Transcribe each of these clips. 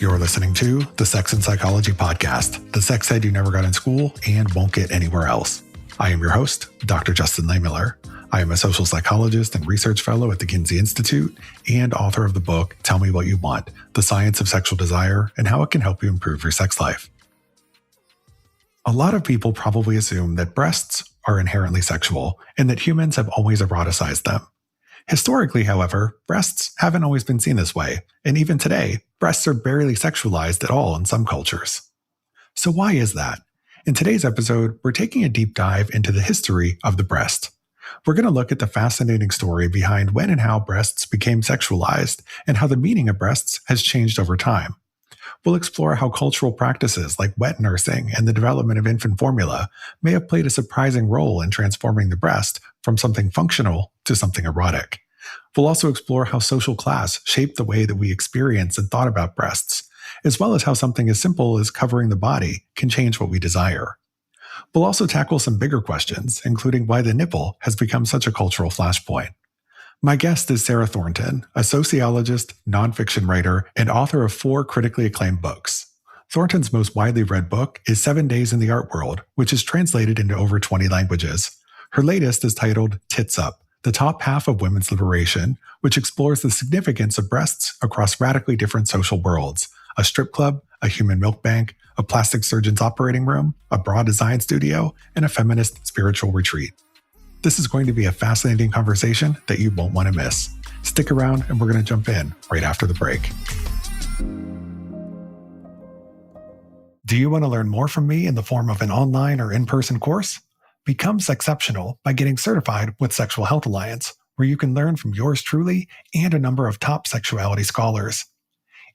You're listening to the Sex and Psychology Podcast, the sex ed you never got in school and won't get anywhere else. I am your host, Dr. Justin Lehmiller. I am a social psychologist and research fellow at the Kinsey Institute and author of the book, Tell Me What You Want, The Science of Sexual Desire and How It Can Help You Improve Your Sex Life. A lot of people probably assume that breasts are inherently sexual and that humans have always eroticized them. Historically, however, breasts haven't always been seen this way, and even today, breasts are barely sexualized at all in some cultures. So why is that? In today's episode, we're taking a deep dive into the history of the breast. We're going to look at the fascinating story behind when and how breasts became sexualized and how the meaning of breasts has changed over time. We'll explore how cultural practices like wet nursing and the development of infant formula may have played a surprising role in transforming the breast from something functional to something erotic. We'll also explore how social class shaped the way that we experience and thought about breasts, as well as how something as simple as covering the body can change what we desire. We'll also tackle some bigger questions, including why the nipple has become such a cultural flashpoint. My guest is Sarah Thornton, a sociologist, nonfiction writer, and author of 4 critically acclaimed books. Thornton's most widely read book is 7 Days in the Art World, which is translated into over 20 languages. Her latest is titled Tits Up, The Top Half of Women's Liberation, which explores the significance of breasts across radically different social worlds: a strip club, a human milk bank, a plastic surgeon's operating room, a bra design studio, and a feminist spiritual retreat. This is going to be a fascinating conversation that you won't want to miss. Stick around and we're going to jump in right after the break. Do you want to learn more from me in the form of an online or in-person course? Become Sexceptional by getting certified with Sexual Health Alliance, where you can learn from yours truly and a number of top sexuality scholars.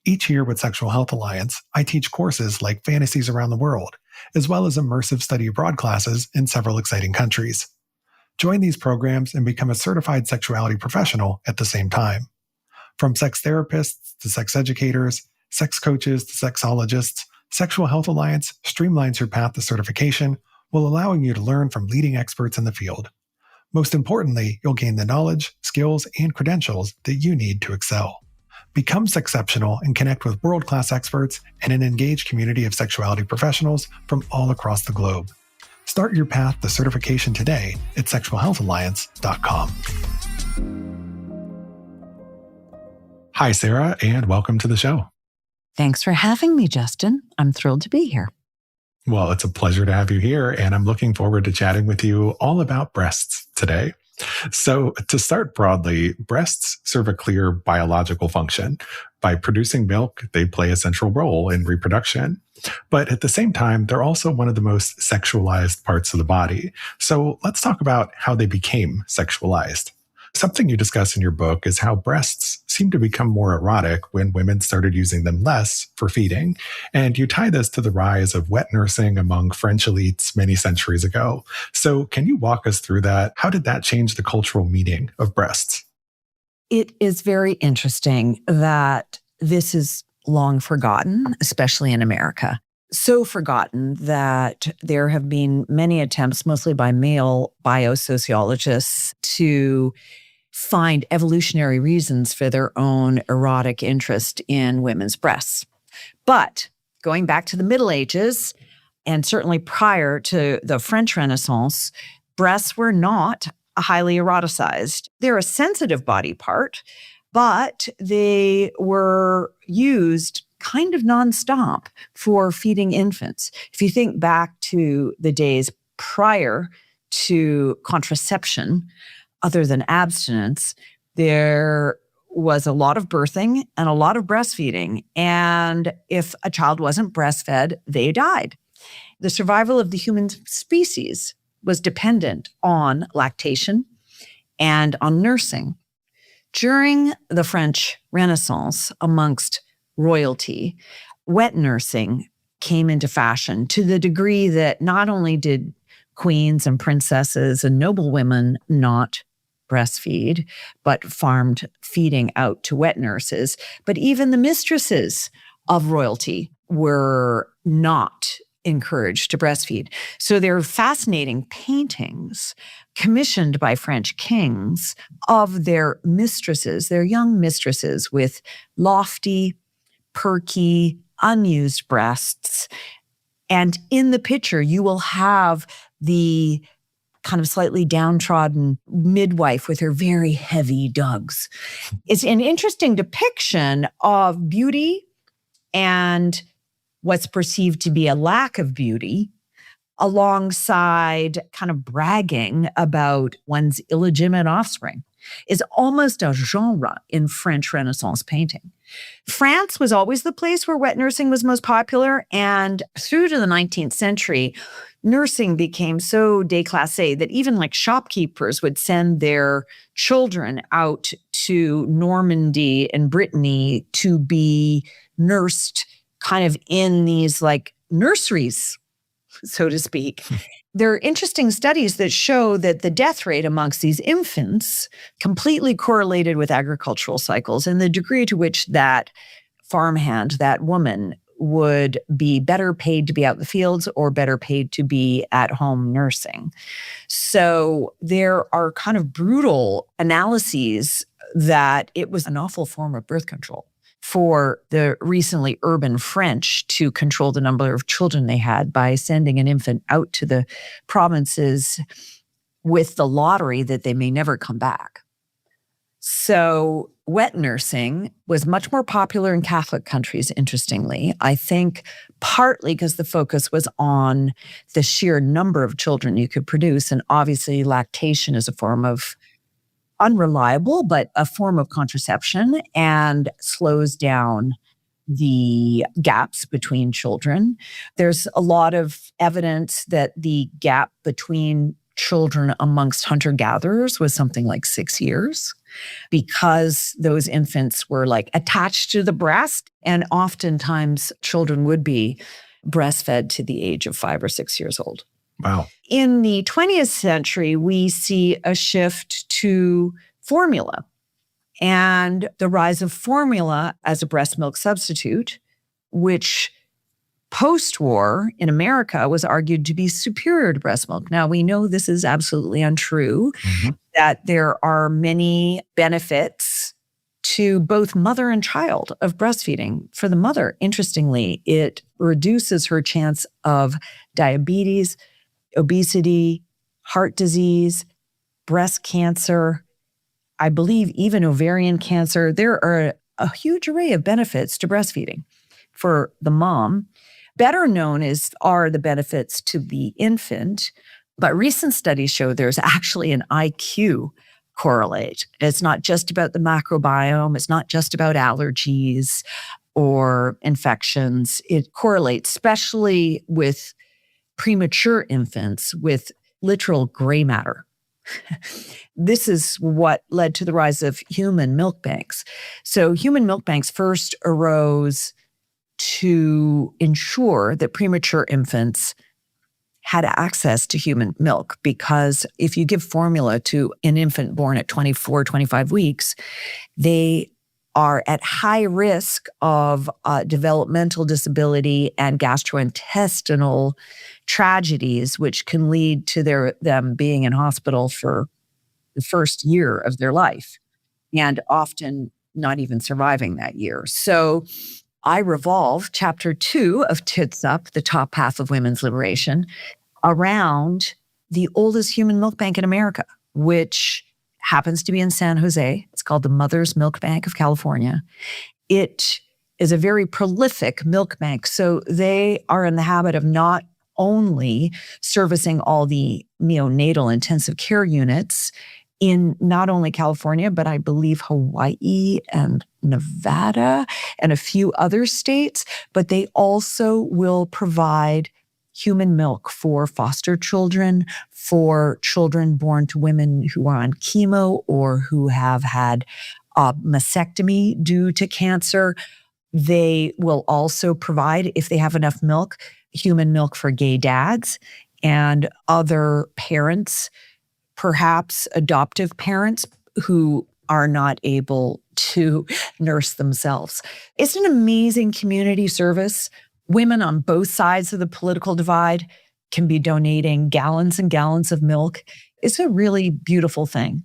Each year with Sexual Health Alliance, I teach courses like Fantasies Around the World, as well as immersive study abroad classes in several exciting countries. Join these programs and become a certified sexuality professional at the same time. From sex therapists to sex educators, sex coaches to sexologists, Sexual Health Alliance streamlines your path to certification while allowing you to learn from leading experts in the field. Most importantly, you'll gain the knowledge, skills, and credentials that you need to excel. Become Sexceptional and connect with world-class experts and an engaged community of sexuality professionals from all across the globe. Start your path to certification today at sexualhealthalliance.com. Hi, Sarah, and welcome to the show. Thanks for having me, Justin. I'm thrilled to be here. Well, it's a pleasure to have you here, and I'm looking forward to chatting with you all about breasts today. So to start broadly, breasts serve a clear biological function. By producing milk, they play a central role in reproduction. But at the same time, they're also one of the most sexualized parts of the body. So let's talk about how they became sexualized. Something you discuss in your book is how breasts seem to become more erotic when women started using them less for feeding. And you tie this to the rise of wet nursing among French elites many centuries ago. So can you walk us through that? How did that change the cultural meaning of breasts? It is very interesting that this is long forgotten, especially in America. So forgotten that there have been many attempts, mostly by male biosociologists, to find evolutionary reasons for their own erotic interest in women's breasts. But going back to the Middle Ages, and certainly prior to the French Renaissance, breasts were not highly eroticized. They're a sensitive body part, but they were used kind of nonstop for feeding infants. If you think back to the days prior to contraception, other than abstinence, there was a lot of birthing and a lot of breastfeeding. And if a child wasn't breastfed, they died. The survival of the human species was dependent on lactation and on nursing. During the French Renaissance, amongst royalty, wet nursing came into fashion to the degree that not only did queens and princesses and noblewomen not breastfeed, but farmed feeding out to wet nurses, but even the mistresses of royalty were not encouraged to breastfeed. So there are fascinating paintings commissioned by French kings of their mistresses, their young mistresses, with lofty, perky, unused breasts. And in the picture, you will have the kind of slightly downtrodden midwife with her very heavy dugs. It's an interesting depiction of beauty and what's perceived to be a lack of beauty, alongside kind of bragging about one's illegitimate offspring, is almost a genre in French Renaissance painting. France was always the place where wet nursing was most popular. And through to the 19th century, nursing became so déclassé that even like shopkeepers would send their children out to Normandy and Brittany to be nursed kind of in these like nurseries, so to speak. There are interesting studies that show that the death rate amongst these infants completely correlated with agricultural cycles and the degree to which that farmhand, that woman, would be better paid to be out in the fields or better paid to be at home nursing. So there are kind of brutal analyses that it was an awful form of birth control for the recently urban French to control the number of children they had by sending an infant out to the provinces with the lottery that they may never come back. So wet nursing was much more popular in Catholic countries, interestingly. I think partly because the focus was on the sheer number of children you could produce. And obviously lactation is a form of unreliable, but a form of contraception and slows down the gaps between children. There's a lot of evidence that the gap between children amongst hunter-gatherers was something like 6 years because those infants were like attached to the breast, and oftentimes children would be breastfed to the age of 5 or 6 years old. Wow. In the 20th century, we see a shift to formula and the rise of formula as a breast milk substitute, which post-war in America was argued to be superior to breast milk. Now, we know this is absolutely untrue, that there are many benefits to both mother and child of breastfeeding. For the mother, interestingly, it reduces her chance of diabetes, obesity, heart disease, breast cancer, I believe even ovarian cancer. There are a huge array of benefits to breastfeeding for the mom. Better known are the benefits to the infant, but recent studies show there's actually an IQ correlate. It's not just about the microbiome. It's not just about allergies or infections. It correlates, especially with premature infants, with literal gray matter. This is what led to the rise of human milk banks. So human milk banks first arose to ensure that premature infants had access to human milk, because if you give formula to an infant born at 24, 25 weeks, they are at high risk of developmental disability and gastrointestinal tragedies, which can lead to them being in hospital for the first year of their life and often not even surviving that year. So I revolve chapter 2 of Tits Up, the top half of women's liberation, around the oldest human milk bank in America, which happens to be in San Jose. It's called the Mother's Milk Bank of California. It is a very prolific milk bank. So they are in the habit of not only servicing all the neonatal intensive care units in not only California, but I believe Hawaii and Nevada and a few other states, but they also will provide human milk for foster children, for children born to women who are on chemo or who have had a mastectomy due to cancer. They will also provide, if they have enough milk, human milk for gay dads and other parents, perhaps adoptive parents who are not able to nurse themselves. It's an amazing community service. Women on both sides of the political divide can be donating gallons and gallons of milk. It's a really beautiful thing.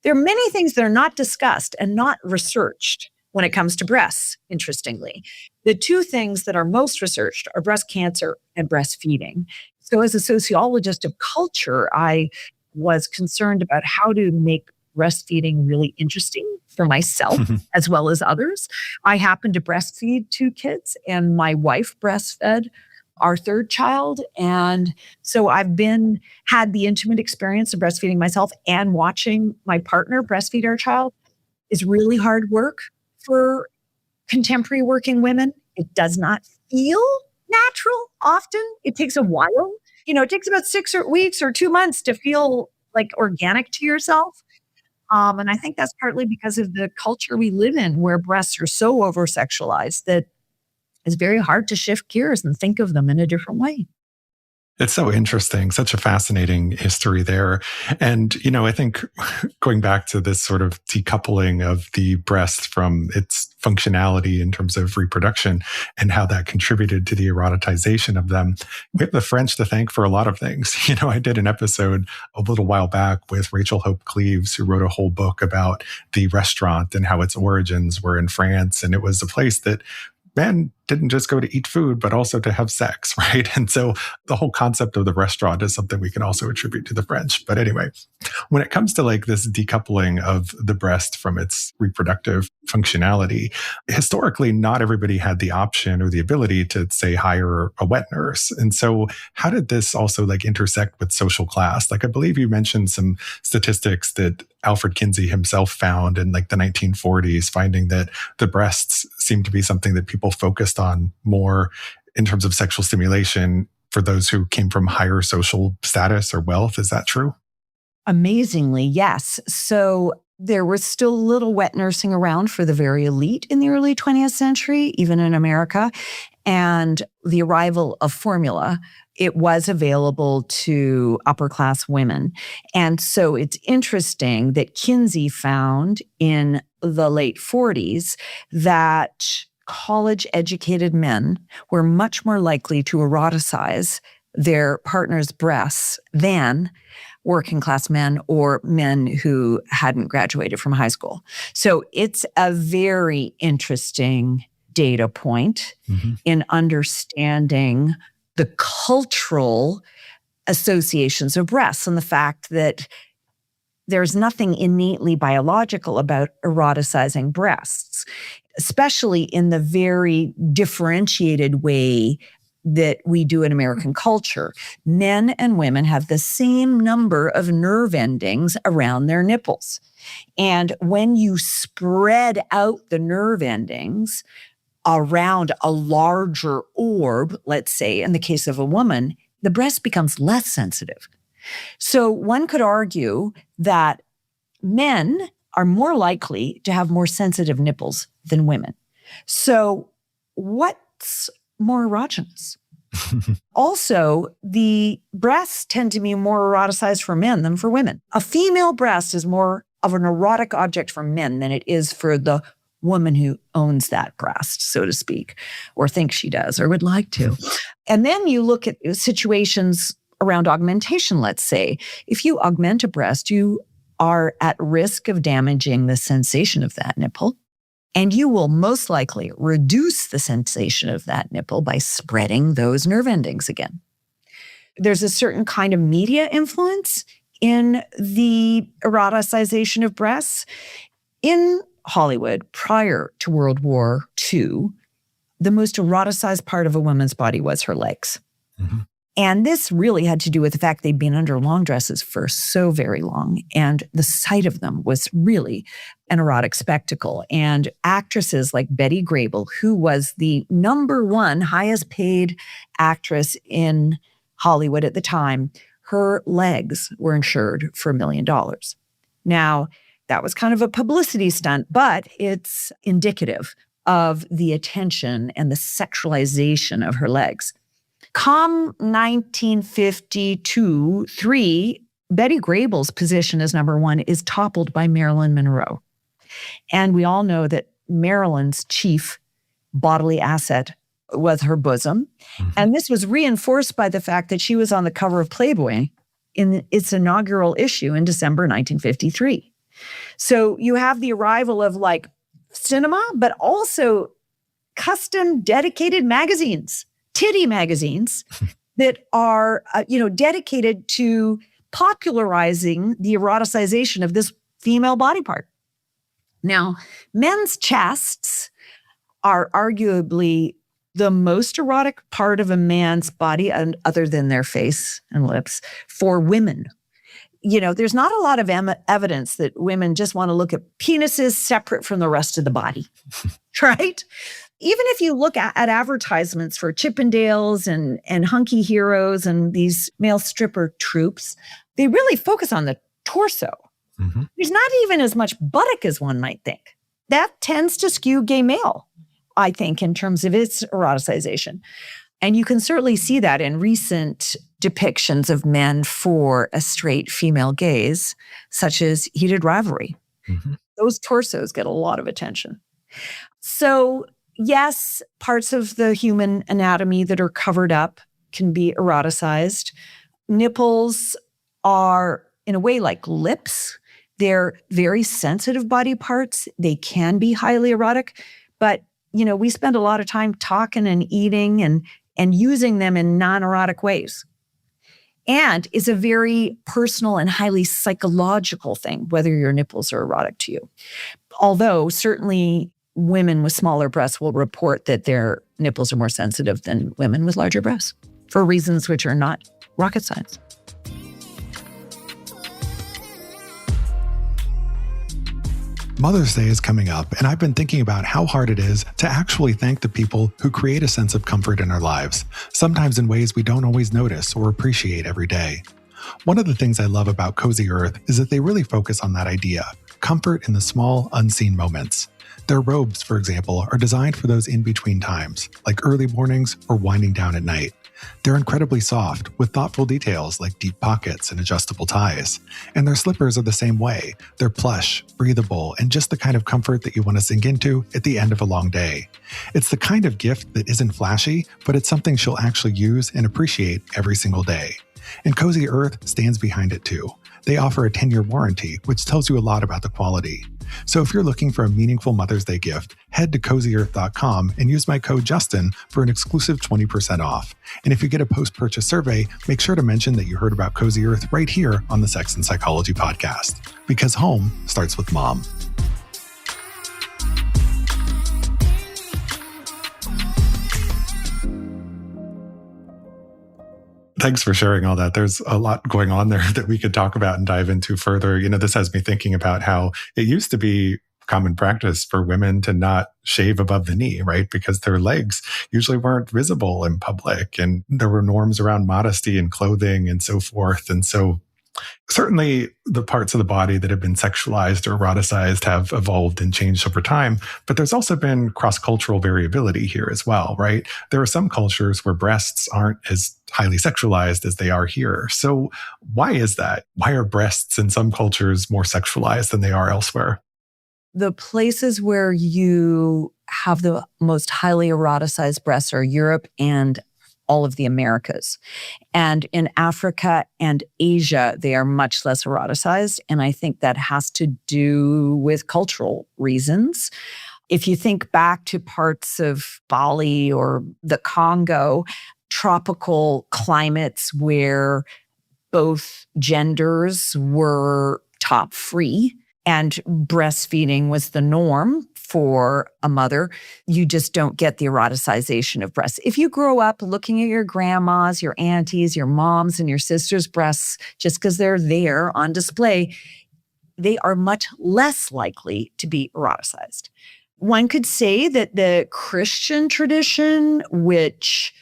There are many things that are not discussed and not researched when it comes to breasts, interestingly. The two things that are most researched are breast cancer and breastfeeding. So as a sociologist of culture, I was concerned about how to make breastfeeding really interesting for myself as well as others. I happen to breastfeed two kids, and my wife breastfed our third child. And so had the intimate experience of breastfeeding myself and watching my partner breastfeed our child is really hard work for contemporary working women. It does not feel natural often. It takes a while. It takes about 6 weeks or 2 months to feel like organic to yourself. And I think that's partly because of the culture we live in, where breasts are so over-sexualized that it's very hard to shift gears and think of them in a different way. It's so interesting, such a fascinating history there. And, I think going back to this sort of decoupling of the breast from its functionality in terms of reproduction and how that contributed to the eroticization of them, we have the French to thank for a lot of things. I did an episode a little while back with Rachel Hope Cleaves, who wrote a whole book about the restaurant and how its origins were in France. And it was a place that men didn't just go to eat food, but also to have sex, right? And so the whole concept of the restaurant is something we can also attribute to the French. But anyway, when it comes to like this decoupling of the breast from its reproductive functionality, historically, not everybody had the option or the ability to, say, hire a wet nurse. And so how did this also like intersect with social class? Like, I believe you mentioned some statistics that Alfred Kinsey himself found in like the 1940s, finding that the breasts seemed to be something that people focused on more in terms of sexual stimulation for those who came from higher social status or wealth. Is that true? Amazingly, yes. So there was still little wet nursing around for the very elite in the early 20th century, even in America. And the arrival of formula, it was available to upper class women. And so it's interesting that Kinsey found in the late 40s that college-educated men were much more likely to eroticize their partner's breasts than working class men or men who hadn't graduated from high school. So it's a very interesting data point in understanding the cultural associations of breasts and the fact that there's nothing innately biological about eroticizing breasts, especially in the very differentiated way that we do in American culture. Men and women have the same number of nerve endings around their nipples. And when you spread out the nerve endings around a larger orb, let's say in the case of a woman, the breast becomes less sensitive. So one could argue that men are more likely to have more sensitive nipples than women. So what's more erogenous? Also, the breasts tend to be more eroticized for men than for women. A female breast is more of an erotic object for men than it is for the woman who owns that breast, so to speak, or thinks she does or would like to. And then you look at situations around augmentation, let's say. If you augment a breast, you are at risk of damaging the sensation of that nipple. And you will most likely reduce the sensation of that nipple by spreading those nerve endings again. There's a certain kind of media influence in the eroticization of breasts. In Hollywood, prior to World War II, the most eroticized part of a woman's body was her legs. And this really had to do with the fact they'd been under long dresses for so very long. And the sight of them was really an erotic spectacle. And actresses like Betty Grable, who was the #1 highest paid actress in Hollywood at the time, her legs were insured for $1 million. Now, that was kind of a publicity stunt, but it's indicative of the attention and the sexualization of her legs. Come 1952-3, Betty Grable's position as #1 is toppled by Marilyn Monroe. And we all know that Marilyn's chief bodily asset was her bosom. And this was reinforced by the fact that she was on the cover of Playboy in its inaugural issue in December 1953. So you have the arrival of like cinema, but also custom dedicated magazines, titty magazines that are, dedicated to popularizing the eroticization of this female body part. Now, men's chests are arguably the most erotic part of a man's body, and other than their face and lips, for women. There's not a lot of evidence that women just want to look at penises separate from the rest of the body, right? Even if you look at advertisements for Chippendales and Hunky Heroes and these male stripper troops, they really focus on the torso. Mm-hmm. There's not even as much buttock as one might think. That tends to skew gay male, I think, in terms of its eroticization. And you can certainly see that in recent depictions of men for a straight female gaze, such as Heated Rivalry. Mm-hmm. Those torsos get a lot of attention. So, yes, parts of the human anatomy that are covered up can be eroticized. Nipples are, in a way, like lips. They're very sensitive body parts. They can be highly erotic, but we spend a lot of time talking and eating and using them in non-erotic ways. And it's a very personal and highly psychological thing, whether your nipples are erotic to you. Although certainly women with smaller breasts will report that their nipples are more sensitive than women with larger breasts for reasons which are not rocket science. Mother's Day is coming up, and I've been thinking about how hard it is to actually thank the people who create a sense of comfort in our lives, sometimes in ways we don't always notice or appreciate every day. One of the things I love about Cozy Earth is that they really focus on that idea, comfort in the small, unseen moments. Their robes, for example, are designed for those in-between times, like early mornings or winding down at night. They're incredibly soft, with thoughtful details like deep pockets and adjustable ties. And their slippers are the same way. They're plush, breathable, and just the kind of comfort that you want to sink into at the end of a long day. It's the kind of gift that isn't flashy, but it's something she'll actually use and appreciate every single day. And Cozy Earth stands behind it too. They offer a 10-year warranty, which tells you a lot about the quality. So if you're looking for a meaningful Mother's Day gift, head to cozyearth.com and use my code Justin for an exclusive 20% off. And if you get a post-purchase survey, make sure to mention that you heard about Cozy Earth right here on the Sex and Psychology podcast. Because home starts with mom. Thanks for sharing all that. There's a lot going on there that we could talk about and dive into further. This has me thinking about how it used to be common practice for women to not shave above the knee, right? Because their legs usually weren't visible in public, and there were norms around modesty and clothing and so forth. And so certainly the parts of the body that have been sexualized or eroticized have evolved and changed over time, but there's also been cross-cultural variability here as well, right? There are some cultures where breasts aren't as highly sexualized as they are here. So why is that? Why are breasts in some cultures more sexualized than they are elsewhere? The places where you have the most highly eroticized breasts are Europe and all of the Americas. And in Africa and Asia, they are much less eroticized. And I think that has to do with cultural reasons. If you think back to parts of Bali or the Congo, tropical climates where both genders were top free and breastfeeding was the norm for a mother, you just don't get the eroticization of breasts. If you grow up looking at your grandmas, your aunties, your moms, and your sisters' breasts, just because they're there on display, they are much less likely to be eroticized. One could say that the Christian tradition, which,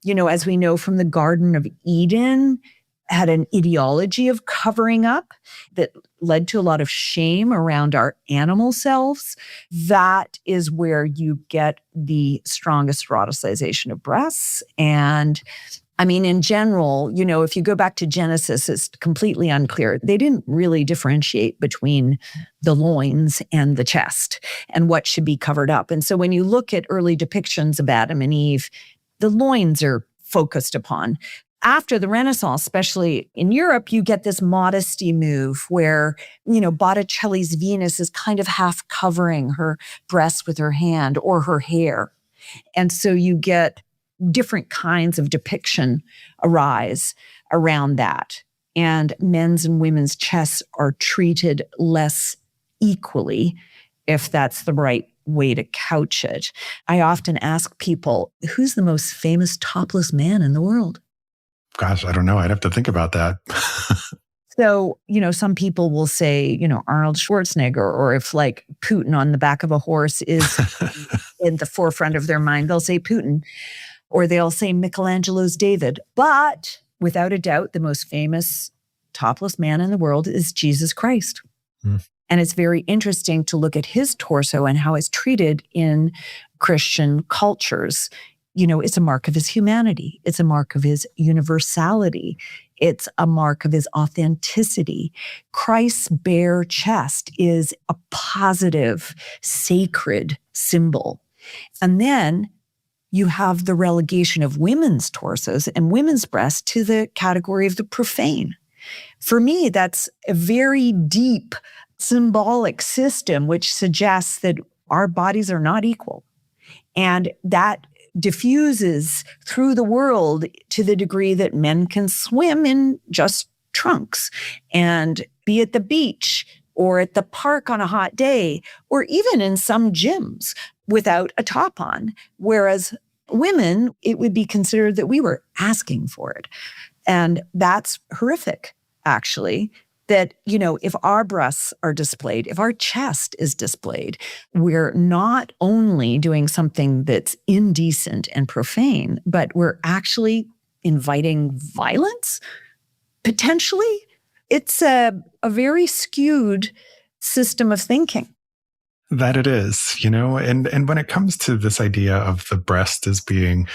as we know from the Garden of Eden, had an ideology of covering up that led to a lot of shame around our animal selves. That is where you get the strongest eroticization of breasts. And in general, if you go back to Genesis, it's completely unclear. They didn't really differentiate between the loins and the chest and what should be covered up. And so when you look at early depictions of Adam and Eve, the loins are focused upon. After the Renaissance, especially in Europe, you get this modesty move where, Botticelli's Venus is kind of half covering her breasts with her hand or her hair. And so you get different kinds of depiction arise around that. And men's and women's chests are treated less equally, if that's the right way to couch it. I often ask people, who's the most famous topless man in the world? Gosh, I don't know. I'd have to think about that. So, some people will say, Arnold Schwarzenegger, or if like Putin on the back of a horse is in the forefront of their mind, they'll say Putin, or they'll say Michelangelo's David. But without a doubt, the most famous topless man in the world is Jesus Christ. And it's very interesting to look at his torso and how it's treated in Christian cultures. It's a mark of his humanity. It's a mark of his universality. It's a mark of his authenticity. Christ's bare chest is a positive, sacred symbol. And then you have the relegation of women's torsos and women's breasts to the category of the profane. For me, that's a very deep symbolic system which suggests that our bodies are not equal. And that diffuses through the world to the degree that men can swim in just trunks and be at the beach or at the park on a hot day, or even in some gyms without a top on. Whereas women, it would be considered that we were asking for it. And that's horrific, actually. That, if our breasts are displayed, if our chest is displayed, we're not only doing something that's indecent and profane, but we're actually inviting violence, potentially. It's a very skewed system of thinking. That it is, and when it comes to this idea of the breast as being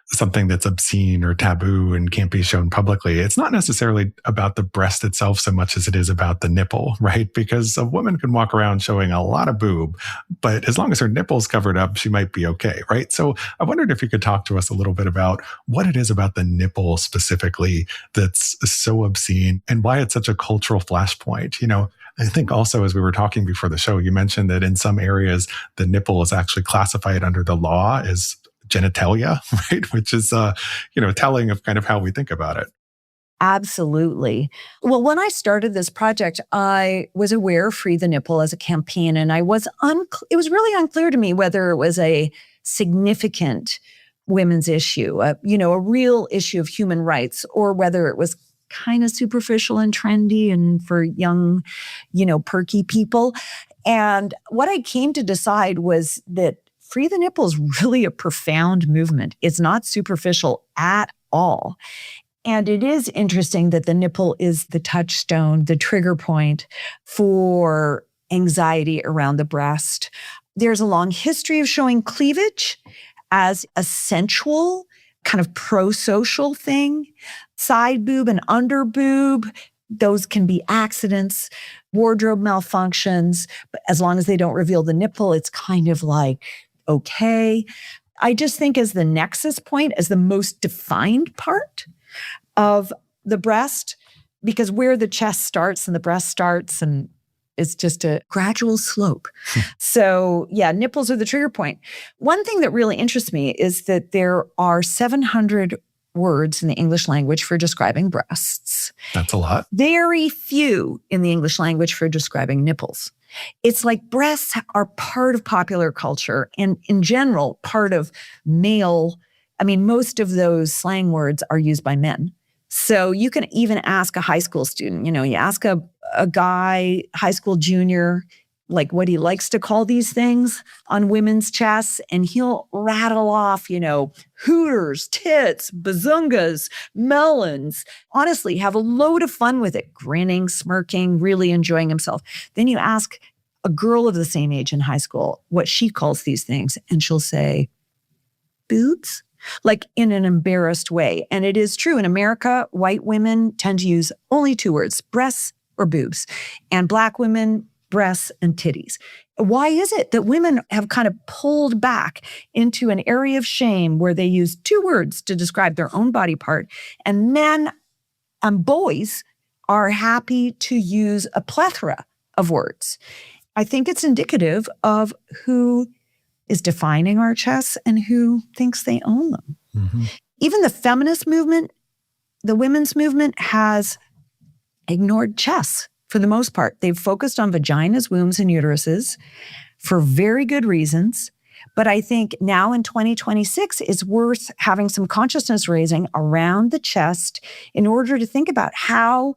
something that's obscene or taboo and can't be shown publicly, it's not necessarily about the breast itself so much as it is about the nipple, right? Because a woman can walk around showing a lot of boob, but as long as her nipple's covered up, she might be okay, right? So I wondered if you could talk to us a little bit about what it is about the nipple specifically that's so obscene and why it's such a cultural flashpoint. I think also, as we were talking before the show, you mentioned that in some areas, the nipple is actually classified under the law as genitalia, right? Which is, telling of kind of how we think about it. Absolutely. Well, when I started this project, I was aware of Free the Nipple as a campaign, and it was really unclear to me whether it was a significant women's issue, a real issue of human rights, or whether it was kind of superficial and trendy and for young, perky people. And what I came to decide was that Free the Nipple is really a profound movement. It's not superficial at all. And it is interesting that the nipple is the touchstone, the trigger point for anxiety around the breast. There's a long history of showing cleavage as a sensual, kind of pro-social thing. Side boob and under boob, those can be accidents, wardrobe malfunctions, but as long as they don't reveal the nipple, it's kind of like, okay. I just think as the nexus point, as the most defined part of the breast, because where the chest starts and the breast starts, and it's just a gradual slope. So yeah, nipples are the trigger point. One thing that really interests me is that there are 700 words in the English language for describing breasts. That's a lot. Very few in the English language for describing nipples. It's like breasts are part of popular culture and in general, part of male. Most of those slang words are used by men. So you can even ask a high school student, you ask a guy, high school junior, like what he likes to call these things on women's chests, and he'll rattle off, hooters, tits, bazungas, melons. Honestly, have a load of fun with it, grinning, smirking, really enjoying himself. Then you ask a girl of the same age in high school what she calls these things, and she'll say, boobs? Like in an embarrassed way. And it is true. In America, white women tend to use only two words, breasts or boobs. And Black women, breasts and titties. Why is it that women have kind of pulled back into an area of shame where they use two words to describe their own body part, and men and boys are happy to use a plethora of words? I think it's indicative of who is defining our chests and who thinks they own them. Mm-hmm. Even the feminist movement, the women's movement, has ignored chests for the most part. They've focused on vaginas, wombs, and uteruses for very good reasons. But I think now in 2026, it's worth having some consciousness raising around the chest in order to think about how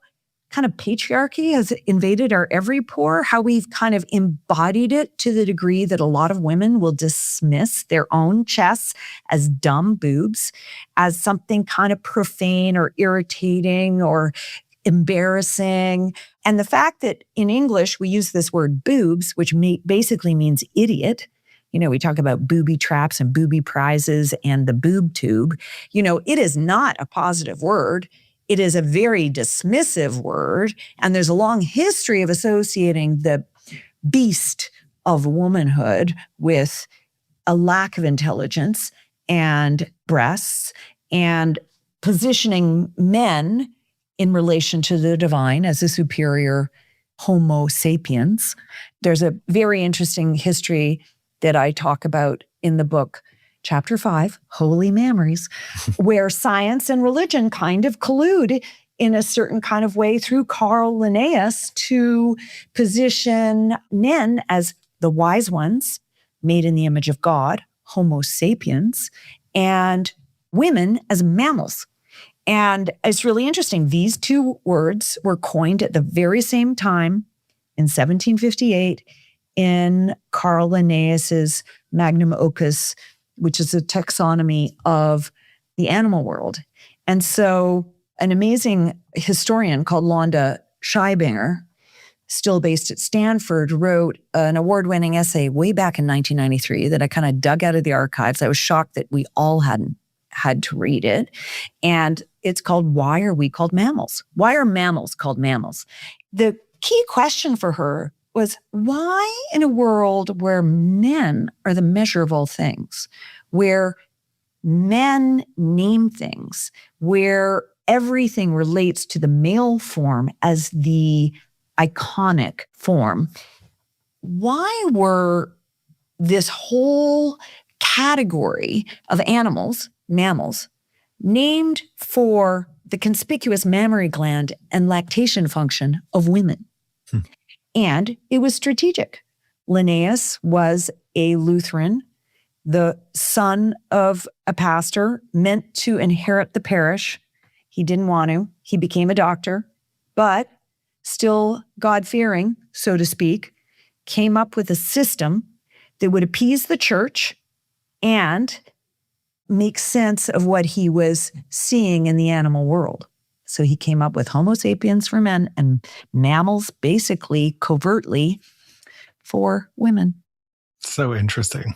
kind of patriarchy has invaded our every pore, how we've kind of embodied it to the degree that a lot of women will dismiss their own chests as dumb boobs, as something kind of profane or irritating or embarrassing. And the fact that in English, we use this word boobs, which basically means idiot. We talk about booby traps and booby prizes and the boob tube. It is not a positive word. It is a very dismissive word. And there's a long history of associating the beast of womanhood with a lack of intelligence and breasts, and positioning men in relation to the divine as a superior Homo sapiens. There's a very interesting history that I talk about in the book, Chapter 5, Holy Memories, where science and religion kind of collude in a certain kind of way through Carl Linnaeus to position men as the wise ones, made in the image of God, Homo sapiens, and women as mammals. And it's really interesting. These two words were coined at the very same time in 1758 in Carl Linnaeus's magnum opus, which is a taxonomy of the animal world. And so an amazing historian called Londa Scheibinger, still based at Stanford, wrote an award-winning essay way back in 1993 that I kind of dug out of the archives. I was shocked that we all hadn't had to read it. And it's called, Why Are We Called Mammals? Why are mammals called mammals? The key question for her was, why in a world where men are the measure of all things, where men name things, where everything relates to the male form as the iconic form, why were this whole category of animals, mammals, named for the conspicuous mammary gland and lactation function of women? And it was strategic. Linnaeus was a Lutheran, the son of a pastor, meant to inherit the parish. He didn't want to. He became a doctor, but still God-fearing, so to speak, came up with a system that would appease the church and make sense of what he was seeing in the animal world. So he came up with Homo sapiens for men and mammals, basically covertly, for women. So interesting.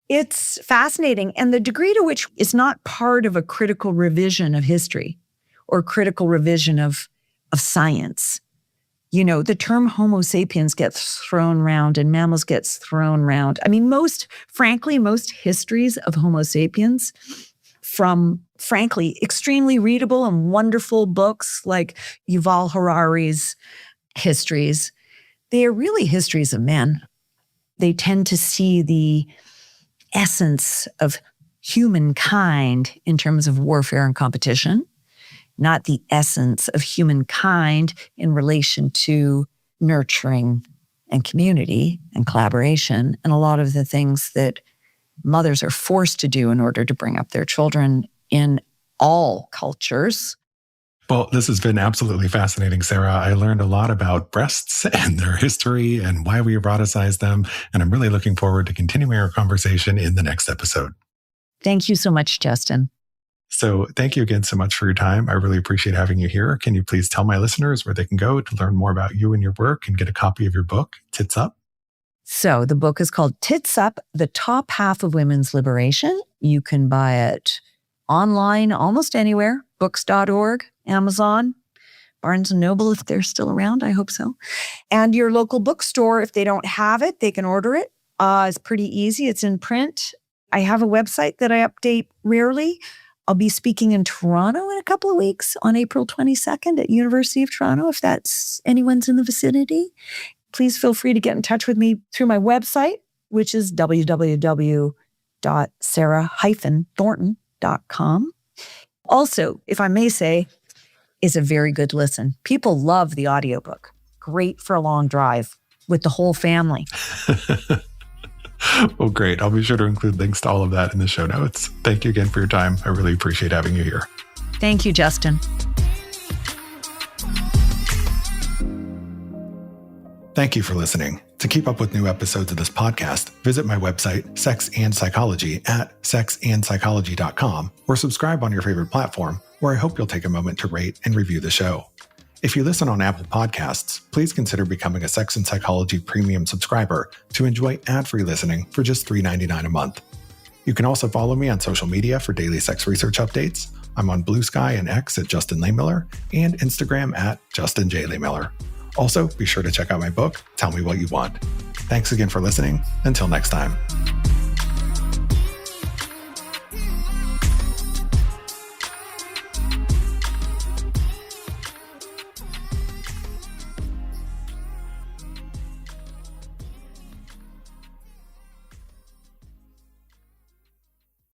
It's fascinating. And the degree to which it's not part of a critical revision of history or critical revision of science. The term Homo sapiens gets thrown around and mammals gets thrown around. I mean, most histories of Homo sapiens, from, frankly, extremely readable and wonderful books like Yuval Harari's histories, they are really histories of men. They tend to see the essence of humankind in terms of warfare and competition, not the essence of humankind in relation to nurturing and community and collaboration, and a lot of the things that mothers are forced to do in order to bring up their children in all cultures. Well, this has been absolutely fascinating, Sarah. I learned a lot about breasts and their history and why we eroticize them, and I'm really looking forward to continuing our conversation in the next episode. Thank you so much, Justin. So thank you again so much for your time. I really appreciate having you here. Can you please tell my listeners where they can go to learn more about you and your work and get a copy of your book, Tits Up? So the book is called Tits Up, The Top Half of Women's Liberation. You can buy it online almost anywhere, books.org, Amazon, Barnes & Noble, if they're still around. I hope so. And your local bookstore, if they don't have it, they can order it. It's pretty easy. It's in print. I have a website that I update rarely. I'll be speaking in Toronto in a couple of weeks on April 22nd at University of Toronto. If that's anyone's in the vicinity, please feel free to get in touch with me through my website, which is www.sarah-thornton.com. Also, if I may say, is a very good listen. People love the audiobook. Great for a long drive with the whole family. Well, great. I'll be sure to include links to all of that in the show notes. Thank you again for your time. I really appreciate having you here. Thank you, Justin. Thank you for listening. To keep up with new episodes of this podcast, visit my website, Sex and Psychology, at sexandpsychology.com, or subscribe on your favorite platform, where I hope you'll take a moment to rate and review the show. If you listen on Apple Podcasts, please consider becoming a Sex and Psychology Premium subscriber to enjoy ad-free listening for just $3.99 a month. You can also follow me on social media for daily sex research updates. I'm on Blue Sky and X at Justin Lehmiller and Instagram at Justin J. Lehmiller. Also, be sure to check out my book, Tell Me What You Want. Thanks again for listening. Until next time.